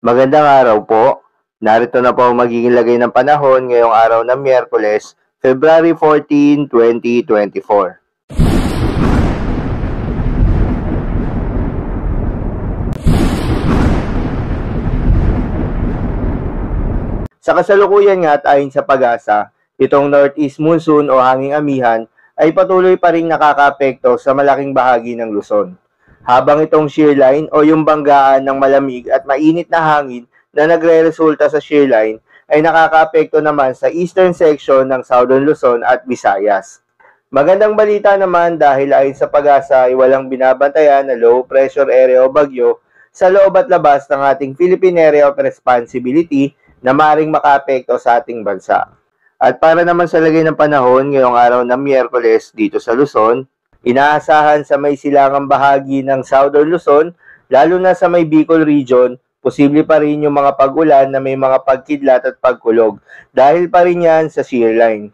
Magandang araw po. Narito na po ang magiging lagay ng panahon ngayong araw ng Miyerkules, February 14, 2024. Sa kasalukuyan nga at ayon sa pag-asa, itong northeast monsoon o hanging amihan ay patuloy pa ring nakakaapekto sa malaking bahagi ng Luzon. Habang itong shear line o yung banggaan ng malamig at mainit na hangin na nagre-resulta sa shear line ay nakakaapekto naman sa eastern section ng Southern Luzon at Visayas. Magandang balita naman dahil ayon sa pag-asa ay walang binabantayan na low pressure area o bagyo sa loob at labas ng ating Philippine Area of Responsibility na maring makaapekto sa ating bansa. At para naman sa lagay ng panahon ngayong araw ng Miyerkules dito sa Luzon, inaasahan sa may silangang bahagi ng Southern Luzon, lalo na sa may Bicol region, posible pa rin yung mga pag-ulan na may mga pagkidlat at pagkulog dahil pa rin yan sa shear line.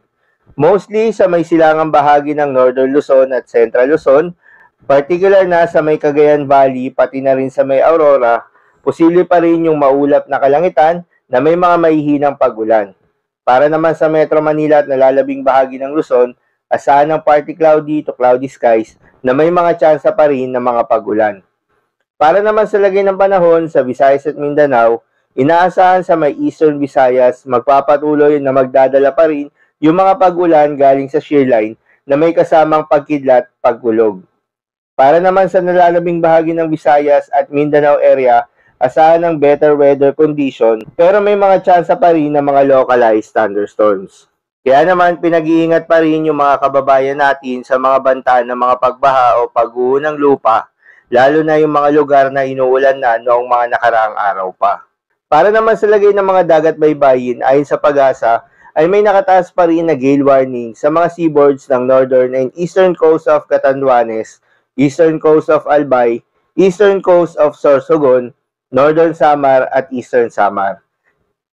Mostly sa may silangang bahagi ng Northern Luzon at Central Luzon, particular na sa may Cagayan Valley pati na rin sa may Aurora, posible pa rin yung maulap na kalangitan na may mga mahihinang pag-ulan. Para naman sa Metro Manila at nalalabing bahagi ng Luzon, asahan ng partly cloudy to cloudy skies na may mga tsansa pa rin ng mga pag-ulan. Para naman sa lagay ng panahon sa Visayas at Mindanao, inaasahan sa may Eastern Visayas magpapatuloy na magdadala pa rin yung mga pag-ulan galing sa shear line na may kasamang pagkidlat, pagkulog. Para naman sa nalalabing bahagi ng Visayas at Mindanao area, asahan ng better weather condition pero may mga tsansa pa rin ng mga localized thunderstorms. Kaya naman pinag-iingat pa rin yung mga kababayan natin sa mga banta ng mga pagbaha o pagguho ng lupa, lalo na yung mga lugar na inuulan na noong mga nakaraang araw pa. Para naman sa lagay ng mga dagat baybayin, ayon sa pag-asa, ay may nakataas pa rin na gale warning sa mga seaboards ng northern and eastern coast of Catanduanes, eastern coast of Albay, eastern coast of Sorsogon, northern Samar at eastern Samar.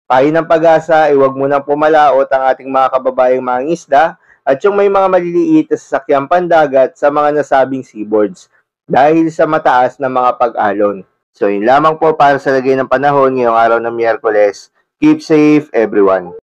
Payo ng pag-asa ay huwag munang pumalaot ang ating mga kababayang mangingisda at yung may mga maliliit na sasakyang pandagat sa mga nasabing seaboards dahil sa mataas na mga pag-alon. So yun lamang po para sa lagay ng panahon ngayong araw ng Miyerkules. Keep safe everyone.